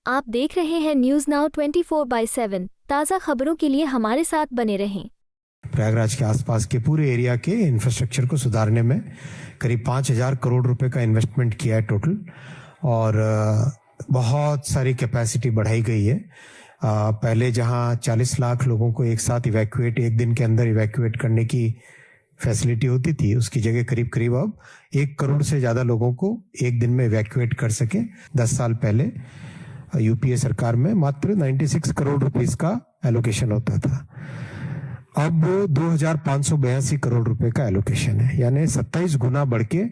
आप देख रहे हैं न्यूज नाउ 24/7 ताज़ा खबरों के लिए हमारे साथ बने रहें। प्रयागराज के आसपास के पूरे एरिया के इंफ्रास्ट्रक्चर को सुधारने में करीब 5,000 करोड़ रुपए का इन्वेस्टमेंट किया है टोटल, और बहुत सारी कैपेसिटी बढ़ाई गई है। पहले जहां 40 लाख लोगों को एक साथ एक दिन के अंदर इवैक्यूएट करने की फैसिलिटी होती थी, उसकी जगह करीब करीब अब 1 करोड़ से ज्यादा लोगों को एक दिन में इवैक्यूएट कर सके। 10 साल पहले यूपीए सरकार में मात्र 96 करोड़ रुपीस का एलोकेशन होता था, अब 2,582 करोड़ रुपए का एलोकेशन है, यानी 27 गुना बढ़ के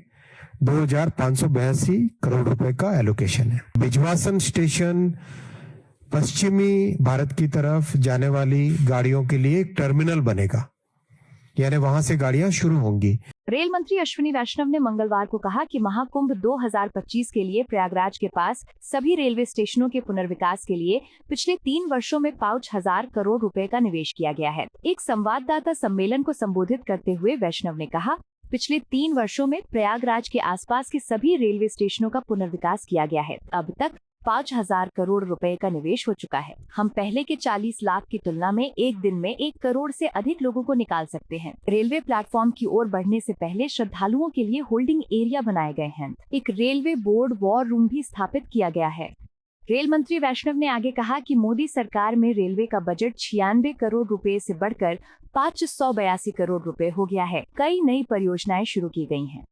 2,582 करोड़ रुपए का एलोकेशन है। बिजवासन स्टेशन पश्चिमी भारत की तरफ जाने वाली गाड़ियों के लिए एक टर्मिनल बनेगा, यानी वहां से गाड़ियां शुरू होंगी। रेल मंत्री अश्विनी वैष्णव ने मंगलवार को कहा कि महाकुंभ 2025 के लिए प्रयागराज के पास सभी रेलवे स्टेशनों के पुनर्विकास के लिए पिछले 3 वर्षों में 5,000 करोड़ रुपए का निवेश किया गया है। एक संवाददाता सम्मेलन को संबोधित करते हुए वैष्णव ने कहा, पिछले 3 वर्षों में प्रयागराज के आसपास के सभी रेलवे स्टेशनों का पुनर्विकास किया गया है। अब तक 5,000 करोड़ रुपए का निवेश हो चुका है। हम पहले के 40 लाख की तुलना में एक दिन में 1 करोड़ से अधिक लोगों को निकाल सकते हैं। रेलवे प्लेटफॉर्म की ओर बढ़ने से पहले श्रद्धालुओं के लिए होल्डिंग एरिया बनाए गए हैं। एक रेलवे बोर्ड वॉर रूम भी स्थापित किया गया है। रेल मंत्री वैष्णव ने आगे कहा कि मोदी सरकार में रेलवे का बजट 96 करोड़ रुपए से बढ़कर 582 करोड़ रुपए हो गया है। कई नई परियोजनाएं शुरू की गई हैं।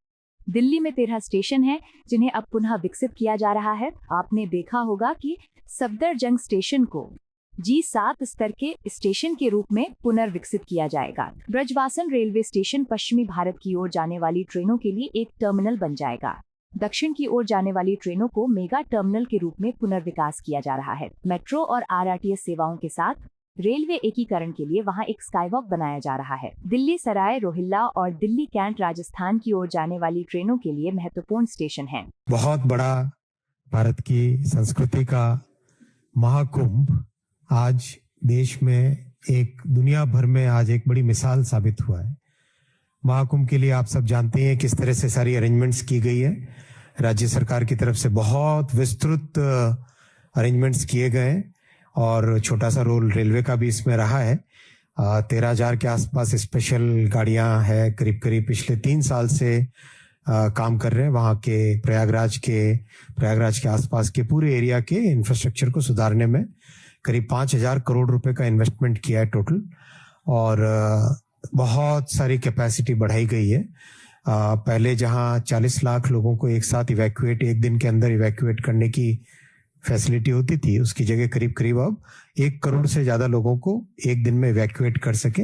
दिल्ली में 13 स्टेशन हैं, जिन्हें अब पुनः विकसित किया जा रहा है। आपने देखा होगा कि सफदरजंग स्टेशन को G7 स्तर के स्टेशन के रूप में पुनर्विकसित किया जाएगा। ब्रजवासन रेलवे स्टेशन पश्चिमी भारत की ओर जाने वाली ट्रेनों के लिए एक टर्मिनल बन जाएगा। दक्षिण की ओर जाने वाली ट्रेनों को मेगा टर्मिनल के रूप में पुनर्विकास किया जा रहा है। मेट्रो और RRTS सेवाओं के साथ रेलवे एकीकरण के लिए वहां एक स्काईवॉक बनाया जा रहा है। दिल्ली सराय रोहिल्ला और दिल्ली कैंट राजस्थान की ओर जाने वाली ट्रेनों के लिए महत्वपूर्ण स्टेशन है। बहुत बड़ा भारत की संस्कृति का महाकुंभ आज देश में दुनिया भर में आज एक बड़ी मिसाल साबित हुआ है। महाकुंभ के लिए आप सब जानते हैं किस तरह से सारी अरेंजमेंट्स की गई है। राज्य सरकार की तरफ से बहुत विस्तृत अरेंजमेंट्स किए गए और छोटा सा रोल रेलवे का भी इसमें रहा है। 13,000 के आसपास स्पेशल गाड़ियां हैं, करीब करीब पिछले 3 साल से काम कर रहे हैं। वहाँ के प्रयागराज के आसपास के पूरे एरिया के इंफ्रास्ट्रक्चर को सुधारने में करीब 5,000 करोड़ रुपए का इन्वेस्टमेंट किया है टोटल, और बहुत सारी कैपेसिटी बढ़ाई गई है। पहले जहां 40 लाख लोगों को एक साथ एक दिन के अंदर इवैक्यूएट करने की फैसिलिटी होती थी, उसकी जगह करीब करीब अब 1 करोड़ से ज्यादा लोगों को एक दिन में इवैक्यूएट कर सके,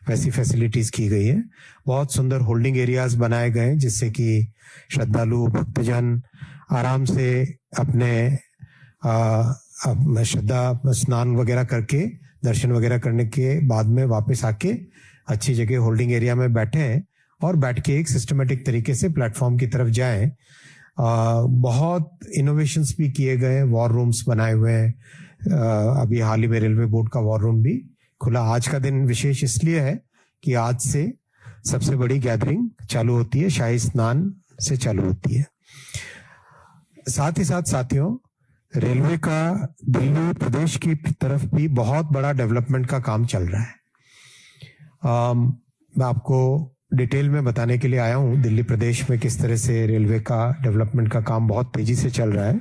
वैसी फैसिलिटीज की गई है। बहुत सुंदर होल्डिंग एरियाज बनाए गए हैं, जिससे कि श्रद्धालु भक्तजन आराम से अपने श्रद्धा स्नान वगैरह करके दर्शन वगैरह करने के बाद में वापस आके अच्छी जगह होल्डिंग एरिया में बैठे और बैठ के एक सिस्टमेटिक तरीके से प्लेटफॉर्म की तरफ जाएं। बहुत इनोवेशंस भी किए गए, वॉर रूम्स बनाए हुए हैं। अभी हाल ही में रेलवे बोर्ड का वॉर रूम भी खुला। आज का दिन विशेष इसलिए है कि आज से सबसे बड़ी गैदरिंग चालू होती है, शाही स्नान से चालू होती है। साथ ही साथ साथियों, रेलवे का दिल्ली प्रदेश की तरफ भी बहुत बड़ा डेवलपमेंट का काम चल रहा है। मैं आपको डिटेल में बताने के लिए आया हूं दिल्ली प्रदेश में किस तरह से रेलवे का डेवलपमेंट का काम बहुत तेजी से चल रहा है।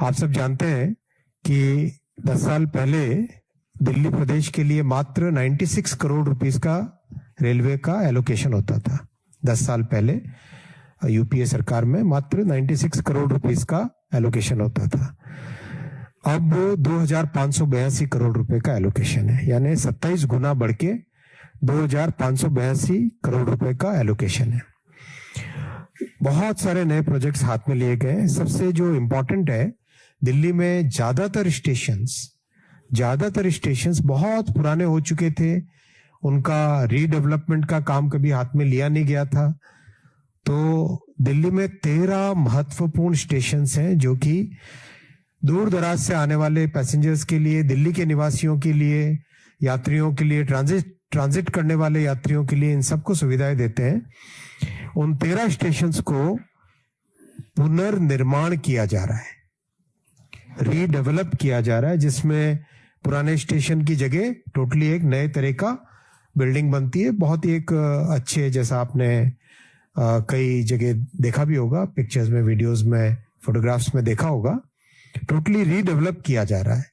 आप सब जानते हैं कि 10 साल पहले दिल्ली प्रदेश के लिए मात्र 96 करोड़ रुपीस का रेलवे का एलोकेशन होता था। 10 साल पहले यूपीए सरकार में मात्र 96 करोड़ रुपीस का एलोकेशन होता था, अब 2,582 करोड़ रुपए का एलोकेशन है, यानी 27 गुना बढ़ के 2,582 करोड़ रुपए का एलोकेशन है। बहुत सारे नए प्रोजेक्ट्स हाथ में लिए गए। सबसे जो इम्पोर्टेंट है, दिल्ली में ज्यादातर स्टेशंस बहुत पुराने हो चुके थे, उनका रीडेवलपमेंट का काम कभी हाथ में लिया नहीं गया था। तो दिल्ली में 13 महत्वपूर्ण स्टेशंस हैं जो कि दूर दराज से आने वाले पैसेंजर्स के लिए, दिल्ली के निवासियों के लिए, यात्रियों के लिए, ट्रांजिट करने वाले यात्रियों के लिए इन सबको सुविधाएं देते हैं। उन 13 स्टेशंस को पुनर्निर्माण किया जा रहा है। रीडेवलप किया जा रहा है, जिसमें पुराने स्टेशन की जगह टोटली एक नए तरह का बिल्डिंग बनती है। बहुत ही एक अच्छे, जैसा आपने कई जगह देखा भी होगा, पिक्चर्स में, वीडियोस में, फोटोग्राफ्स में देखा होगा, टोटली रीडेवलप किया जा रहा है।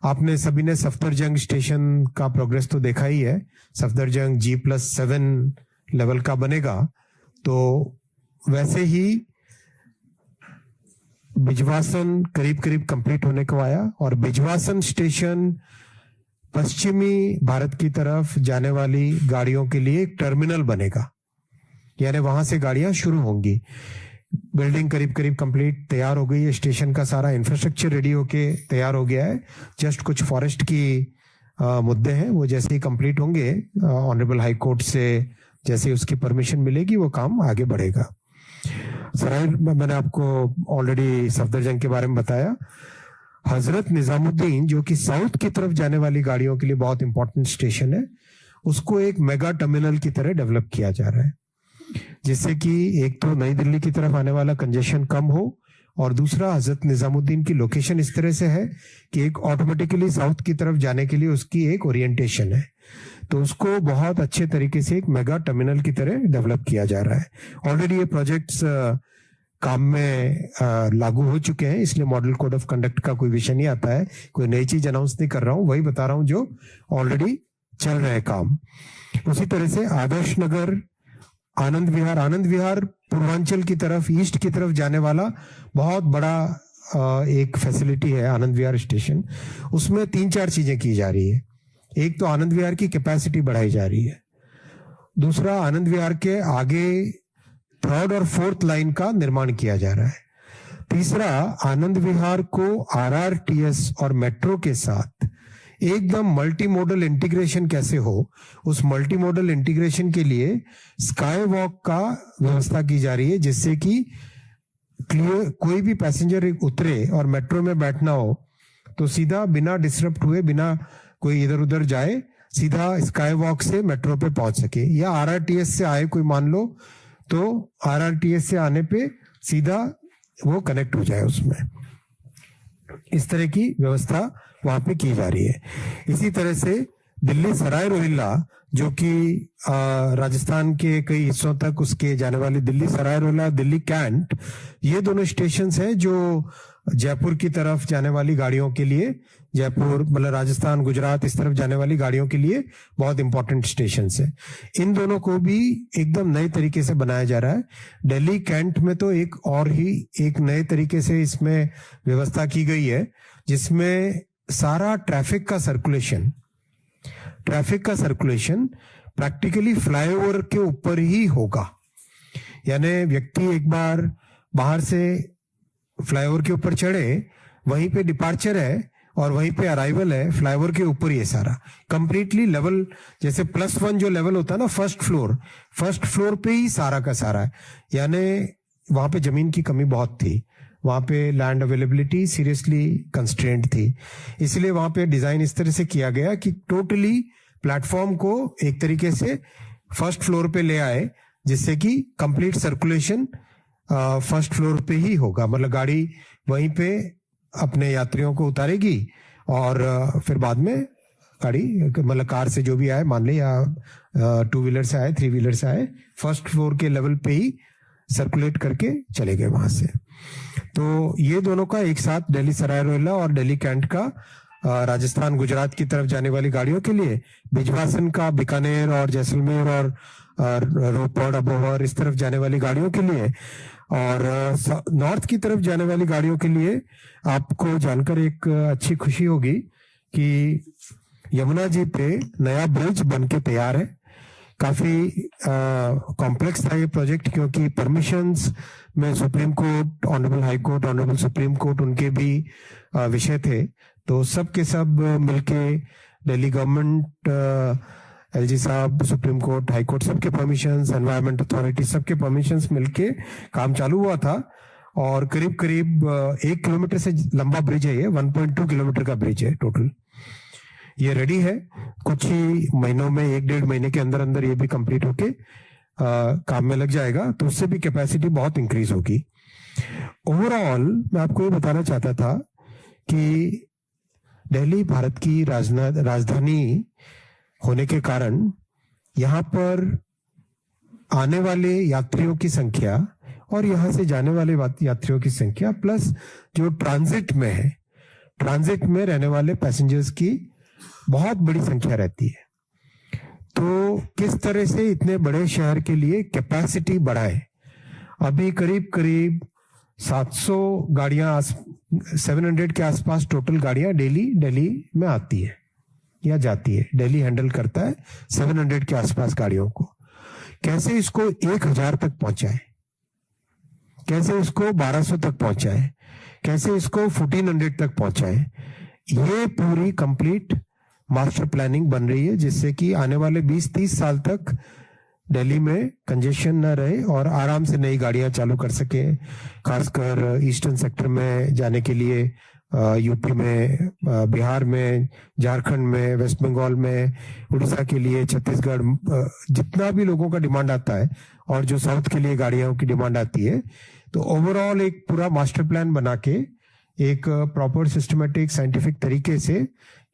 आपने सभी ने सफदरजंग स्टेशन का प्रोग्रेस तो देखा ही है। सफदरजंग G+7 लेवल का बनेगा, तो वैसे ही बिजवासन करीब करीब कंप्लीट होने को आया, और बिजवासन स्टेशन पश्चिमी भारत की तरफ जाने वाली गाड़ियों के लिए एक टर्मिनल बनेगा, यानी वहां से गाड़ियां शुरू होंगी। बिल्डिंग करीब करीब कंप्लीट तैयार हो गई है, स्टेशन का सारा इंफ्रास्ट्रक्चर रेडी होके तैयार हो गया है। जस्ट कुछ फॉरेस्ट की मुद्दे हैं, वो जैसे ही कंप्लीट होंगे ऑनरेबल हाई कोर्ट से जैसे ही उसकी परमिशन मिलेगी, वो काम आगे बढ़ेगा। सराय मैंने आपको ऑलरेडी सफदरजंग के बारे में बताया। हजरत निजामुद्दीन जो कि साउथ की तरफ जाने वाली गाड़ियों के लिए बहुत इंपॉर्टेंट स्टेशन है, उसको एक मेगा टर्मिनल की तरह डेवलप किया जा रहा है, जिससे कि एक तो नई दिल्ली की तरफ आने वाला कंजेशन कम हो, और दूसरा हजरत निजामुद्दीन की लोकेशन इस तरह से है कि एक ऑटोमेटिकली साउथ की तरफ जाने के लिए उसकी एक ओरिएंटेशन है, तो उसको बहुत अच्छे तरीके से एक मेगा टर्मिनल की तरह डेवलप किया जा रहा है। ऑलरेडी ये प्रोजेक्ट्स काम में लागू हो चुके हैं, इसलिए मॉडल कोड ऑफ कंडक्ट का कोई विषय नहीं आता है, कोई नई चीज अनाउंस नहीं कर रहा हूं, वही बता रहा हूं जो ऑलरेडी चल रहे हैं काम। उसी तरह से आदर्श नगर, आनंद विहार पूर्वांचल की तरफ, ईस्ट की तरफ जाने वाला बहुत बड़ा एक फैसिलिटी है आनंद विहार स्टेशन। उसमें 3-4 चीजें की जा रही है। एक तो आनंद विहार की कैपेसिटी बढ़ाई जा रही है, दूसरा आनंद विहार के आगे 3rd और 4th लाइन का निर्माण किया जा रहा है, तीसरा आनंद विहार को RRTS और मेट्रो के साथ एकदम मल्टी मॉडल इंटीग्रेशन कैसे हो, उस मल्टी मॉडल इंटीग्रेशन के लिए स्काई वॉक का व्यवस्था की जा रही है, जिससे कि क्लियर कोई भी पैसेंजर उतरे और मेट्रो में बैठना हो तो सीधा बिना डिस्टर्ब हुए, बिना कोई इधर उधर जाए, सीधा स्काई वॉक से मेट्रो पे पहुंच सके। या RRTS से आए कोई मान लो, तो RRTS से आने पे सीधा वो कनेक्ट हो जाए उसमें। इस तरह की व्यवस्था वहां पे की जा रही है। इसी तरह से दिल्ली सराय रोहिल्ला, जो कि राजस्थान के कई हिस्सों तक उसके जाने वाली दिल्ली सराय रोहिल्ला, दिल्ली कैंट, ये दोनों स्टेशन हैं जो जयपुर की तरफ जाने वाली गाड़ियों के लिए, जयपुर मतलब राजस्थान, गुजरात इस तरफ जाने वाली गाड़ियों के लिए बहुत इंपॉर्टेंट स्टेशन है। इन दोनों को भी एकदम नए तरीके से बनाया जा रहा है। दिल्ली कैंट में तो एक और ही एक नए तरीके से इसमें व्यवस्था की गई है, जिसमें सारा ट्रैफिक का सर्कुलेशन प्रैक्टिकली फ्लाईओवर के ऊपर ही होगा। यानी व्यक्ति एक बार बाहर से फ्लाईओवर के ऊपर चढ़े, वहीं पे डिपार्चर है और वहीं पे अराइवल है, फ्लाईओवर के ऊपर ही है सारा कंप्लीटली लेवल। जैसे +1 जो लेवल होता है ना, फर्स्ट फ्लोर पे ही सारा का सारा है। यानी वहां पे जमीन की कमी बहुत थी, वहां पे लैंड अवेलेबिलिटी सीरियसली कंस्ट्रेंट थी, इसलिए वहां पे डिजाइन इस तरह से किया गया कि टोटली प्लेटफॉर्म को एक तरीके से फर्स्ट फ्लोर पे ले आए, जिससे कि कंप्लीट सर्कुलेशन फर्स्ट फ्लोर पे ही होगा। मतलब गाड़ी वहीं पे अपने यात्रियों को उतारेगी और फिर बाद में गाड़ी मतलब कार से जो भी आए मान ले, या 2 व्हीलर से आए, 3 व्हीलर से आए, फर्स्ट फ्लोर के लेवल पे ही सर्कुलेट करके चले गए वहां से। तो ये दोनों का एक साथ दिल्ली सराय रोहिल्ला और दिल्ली कैंट का राजस्थान गुजरात की तरफ जाने वाली गाड़ियों के लिए, बिजवासन का बीकानेर और जैसलमेर और रोपड़, अबोहर इस तरफ जाने वाली गाड़ियों के लिए, और नॉर्थ की तरफ जाने वाली गाड़ियों के लिए आपको जानकर एक अच्छी खुशी होगी कि यमुना जी पे नया ब्रिज बन के तैयार है। काफी कॉम्प्लेक्स था ये प्रोजेक्ट, क्योंकि परमिशंस में supreme court, honourable high court, honourable supreme court उनके भी विषय थे। तो सब के सब मिलके दिल्ली गवर्नमेंट, LG साहब, सुप्रीम कोर्ट, हाई कोर्ट, सबके परमिशंस, एनवायरमेंट अथॉरिटी, सबके परमिशंस मिलके काम चालू हुआ था। और करीब करीब 1 किलोमीटर से लंबा ब्रिज है ये, 1.2 किलोमीटर का ब्रिज है टोटल। ये रेडी है, कुछ ही महीनों में, 1-1.5 महीने के अंदर अंदर ये भी कंप्लीट होके काम में लग जाएगा, तो उससे भी कैपेसिटी बहुत इंक्रीज होगी। ओवरऑल मैं आपको ये बताना चाहता था कि दिल्ली भारत की राजधानी होने के कारण यहाँ पर आने वाले यात्रियों की संख्या और यहाँ से जाने वाले यात्रियों की संख्या प्लस जो ट्रांजिट में है, ट्रांजिट में रहने वाले पैसेंजर्स की बहुत बड़ी संख्या रहती है। तो किस तरह से इतने बड़े शहर के लिए कैपेसिटी बढ़ाए। अभी करीब करीब 700 गाड़ियां 700 के आसपास टोटल गाड़ियां दिल्ली में आती है या जाती है। दिल्ली हैंडल करता है 700 के आसपास गाड़ियों को। कैसे इसको 1000 तक पहुंचाए, कैसे इसको 1200 तक पहुंचाए, कैसे इसको 1400 तक पहुंचाए, ये पूरी कंप्लीट मास्टर प्लानिंग बन रही है, जिससे कि आने वाले 20-30 साल तक दिल्ली में कंजेशन न रहे और आराम से नई गाड़ियां चालू कर सके। खासकर ईस्टर्न सेक्टर में जाने के लिए यूपी में, बिहार में, झारखंड में, वेस्ट बंगाल में, उड़ीसा के लिए, छत्तीसगढ़, जितना भी लोगों का डिमांड आता है और जो साउथ के लिए गाड़ियों की डिमांड आती है, तो ओवरऑल एक पूरा मास्टर प्लान बना के एक प्रॉपर सिस्टमेटिक साइंटिफिक तरीके से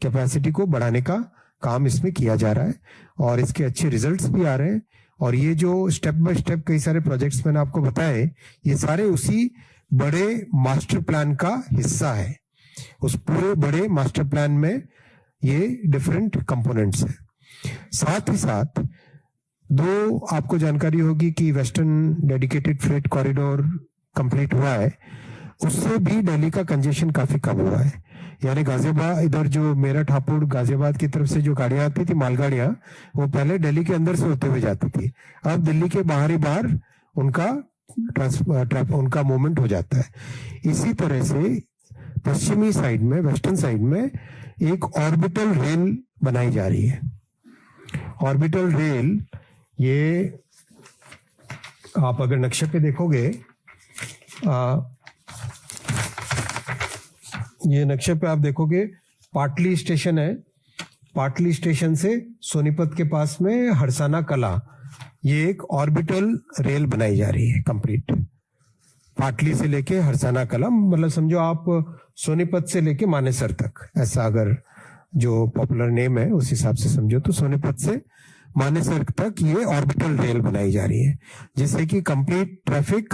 कैपेसिटी को बढ़ाने का काम इसमें किया जा रहा है और इसके अच्छे रिजल्ट्स भी आ रहे हैं। और ये जो स्टेप बाय स्टेप कई सारे प्रोजेक्ट्स मैंने आपको बताए, ये सारे उसी बड़े मास्टर प्लान का हिस्सा है। उस पूरे बड़े मास्टर प्लान में ये डिफरेंट कंपोनेंट्स हैं। साथ ही साथ दो आपको जानकारी होगी कि western dedicated freight corridor complete हुआ है, उससे भी दिल्ली का कंजेशन काफी कम हुआ है। यानी गाजियाबाद, इधर जो मेरठ, हापुड़, गाजियाबाद की तरफ से जो गाड़ियां आती थी, मालगाड़ियां, वो पहले दिल्ली के अंदर से होते हुए जाती थी। अब दिल्ली के बाहर ही बाहर उनका मूवमेंट हो जाता है। इसी तरह से पश्चिमी साइड में, वेस्टर्न साइड में एक ऑर्बिटल रेल बनाई जा रही है। ऑर्बिटल रेल, ये आप अगर नक्शे पे देखोगे, ये नक्शे पे आप देखोगे पाटली स्टेशन है, पाटली स्टेशन से सोनीपत के पास में हरसाना कला, ये एक ऑर्बिटल रेल बनाई जा रही है कंप्लीट। पाटली से लेके हरसाना कला, मतलब समझो आप सोनीपत से लेके मानेसर तक, ऐसा अगर जो पॉपुलर नेम है उस हिसाब से समझो, तो सोनीपत से मानेसर तक ये ऑर्बिटल रेल बनाई जा रही है, जिससे कि कंप्लीट ट्रैफिक,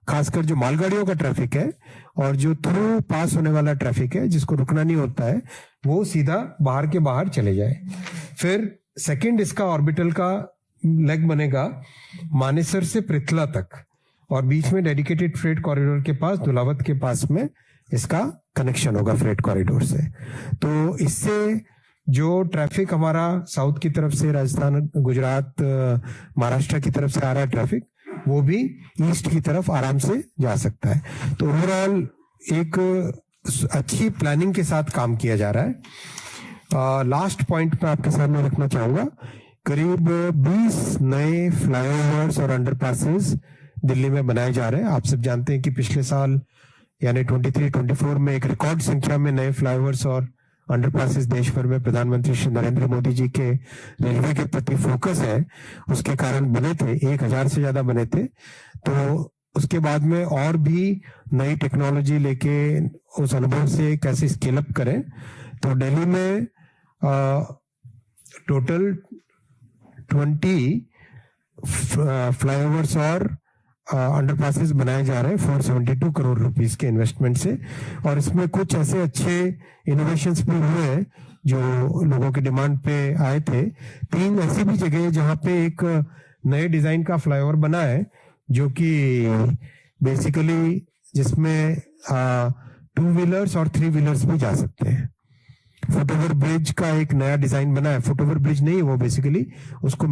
खासकर जो मालगाड़ियों का ट्रैफिक है और जो थ्रू पास होने वाला ट्रैफिक है, जिसको रुकना नहीं होता है, वो सीधा बाहर के बाहर चले जाए। फिर सेकंड इसका ऑर्बिटल का लेग बनेगा मानेसर से पृथला तक और बीच में डेडिकेटेड फ्रेट कॉरिडोर के पास, दुलावत के पास में इसका कनेक्शन होगा फ्रेट कॉरिडोर से। तो इससे जो ट्रैफिक हमारा साउथ की तरफ से, राजस्थान, गुजरात, महाराष्ट्र की तरफ से आ रहा है ट्रैफिक, वो भी ईस्ट की तरफ आराम से जा सकता है। तो ओवरऑल एक अच्छी प्लानिंग के साथ काम किया जा रहा है। लास्ट पॉइंट मैं आपके सामने रखना चाहूंगा, करीब 20 नए फ्लाईओवर्स और अंडरपासेस दिल्ली में बनाए जा रहे हैं। आप सब जानते हैं कि पिछले साल यानी 23-24 में एक रिकॉर्ड संख्या में नए फ्लाईओवर्स और अंडरपासेस देश भर में प्रधानमंत्री श्री नरेंद्र मोदी जी के रेलवे के प्रति फोकस है, उसके कारण बने थे। 1000 से ज्यादा बने थे। तो उसके बाद में और भी नई टेक्नोलॉजी लेके उस अनुभव से कैसे स्केल अप करें। तो दिल्ली में टोटल 20 फ्लाईओवर्स और अंडरपासेस बनाए जा रहे हैं 472 करोड़ रुपीस के इन्वेस्टमेंट से। और इसमें कुछ ऐसे अच्छे इनोवेशंस भी हुए हैं जो लोगों की डिमांड पे आए थे। 3 ऐसी भी जगह जहां पे एक नए डिजाइन का फ्लाईओवर बना है, जो कि बेसिकली जिसमें 2 व्हीलर्स और 3 व्हीलर्स भी जा सकते हैं। फुटओवर ब्रिज का एक नया डिजाइन बना है। फुटओवर ब्रिज नहीं, वो बेसिकली उसको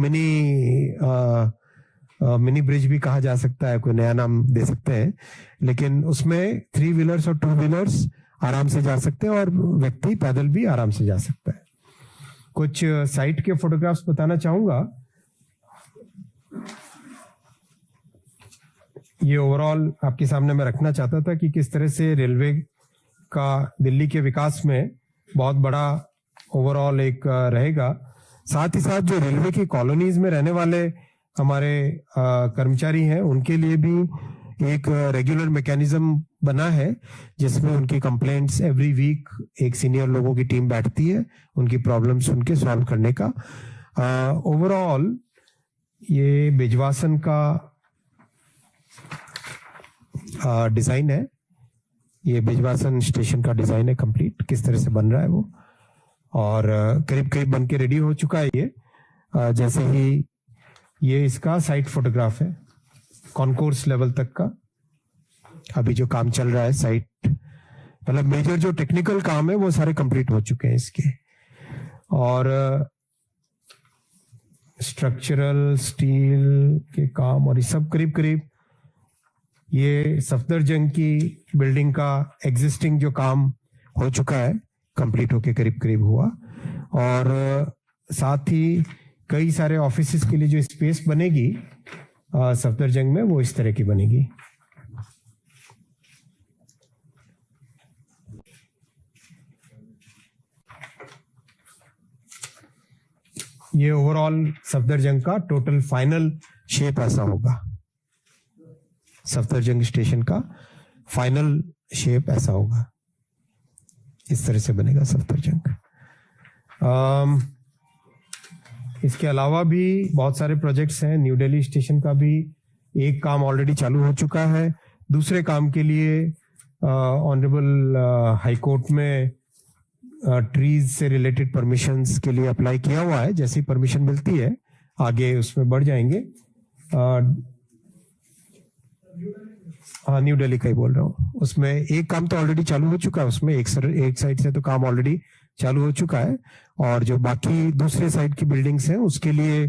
मिनी ब्रिज भी कहा जा सकता है, कोई नया नाम दे सकते हैं। लेकिन उसमें 3 व्हीलर्स और 2 व्हीलर्स आराम से जा सकते हैं और व्यक्ति पैदल भी आराम से जा सकता है। कुछ साइट के फोटोग्राफ्स बताना चाहूंगा। ये ओवरऑल आपके सामने मैं रखना चाहता था कि किस तरह से रेलवे का दिल्ली के विकास में बहुत बड़ा ओवरऑल एक रहेगा। साथ ही साथ जो रेलवे की कॉलोनीज में रहने वाले हमारे कर्मचारी हैं, उनके लिए भी एक रेगुलर मैकेनिज्म बना है जिसमें उनकी कंप्लेंट्स एवरी वीक एक सीनियर लोगों की टीम बैठती है उनकी प्रॉब्लम्स उनके सॉल्व करने का। ओवरऑल ये बिजवासन का डिजाइन है, ये बिजवासन स्टेशन का डिजाइन है कंप्लीट, किस तरह से बन रहा है वो, और करीब करीब बन के रेडी हो चुका है ये। जैसे ही ये इसका साइट फोटोग्राफ है कॉन्कोर्स लेवल तक का, अभी जो काम चल रहा है साइट, मतलब मेजर जो टेक्निकल काम है वो सारे कंप्लीट हो चुके हैं इसके, और स्ट्रक्चरल स्टील के काम और ये सब करीब करीब ये सफदरजंग की बिल्डिंग का एग्जिस्टिंग जो काम हो चुका है कंप्लीट होके करीब करीब हुआ, और साथ ही कई सारे ऑफिसेस के लिए जो स्पेस बनेगी सफदरजंग में वो इस तरह की बनेगी। ये ओवरऑल सफदरजंग का टोटल फाइनल शेप ऐसा होगा, सफदरजंग स्टेशन का फाइनल शेप ऐसा होगा, इस तरह से बनेगा सफदरजंग। इसके अलावा भी बहुत सारे प्रोजेक्ट्स हैं। न्यू दिल्ली स्टेशन का भी एक काम ऑलरेडी चालू हो चुका है, दूसरे काम के लिए ऑनरेबल हाई कोर्ट में ट्रीज से रिलेटेड परमिशंस के लिए अप्लाई किया हुआ है। जैसी परमिशन मिलती है आगे उसमें बढ़ जाएंगे। हाँ, न्यू दिल्ली का ही बोल रहा हूँ। उसमें एक काम तो ऑलरेडी चालू हो चुका है, उसमें एक साइड से तो काम ऑलरेडी चालू हो चुका है, और जो बाकी दूसरे साइड की बिल्डिंग्स हैं उसके लिए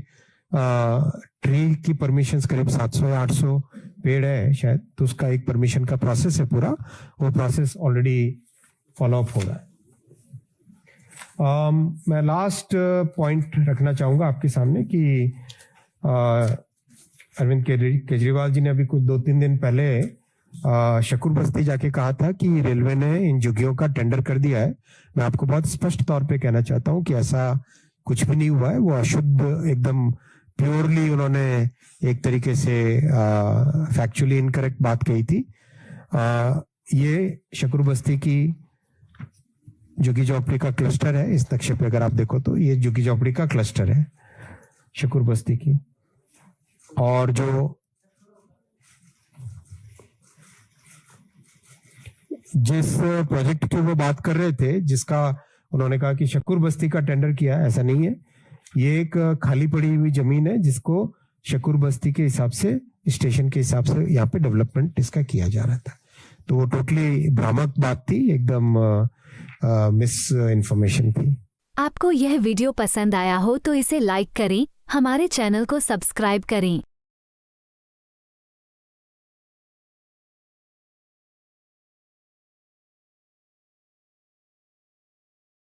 ट्री की परमिशंस करीब 700 या 800 पेड़ है शायद, तो उसका एक परमिशन का प्रोसेस है पूरा, वो प्रोसेस ऑलरेडी फॉलो अप हो रहा है। मैं लास्ट पॉइंट रखना चाहूंगा आपके सामने कि अरविंद केजरीवाल जी ने अभी कुछ 2-3 दिन पहले शकूर बस्ती जाके कहा था कि रेलवे ने इन झुग्गियों का टेंडर कर दिया है। मैं आपको बहुत स्पष्ट तौर पे कहना चाहता हूं कि ऐसा कुछ भी नहीं हुआ है, वो अशुद्ध एकदम प्योरली उन्होंने एक तरीके से फैक्चुअली इनकरेक्ट बात कही थी। ये शकूर बस्ती की झुग्गी झोपड़ी का क्लस्टर है, इस नक्शे पे अगर आप देखो तो ये झुग्गी झोपड़ी का क्लस्टर है शकूर बस्ती की, और जो जिस प्रोजेक्ट की वो बात कर रहे थे, जिसका उन्होंने कहा कि शकूर बस्ती का टेंडर किया, ऐसा नहीं है। ये एक खाली पड़ी हुई जमीन है जिसको शकूर बस्ती के हिसाब से, स्टेशन के हिसाब से यहाँ पे डेवलपमेंट इसका किया जा रहा था। तो वो टोटली भ्रामक बात थी, एकदम मिस इन्फॉर्मेशन थी। आपको यह वीडियो पसंद आया हो तो इसे लाइक करें, हमारे चैनल को सब्सक्राइब करें।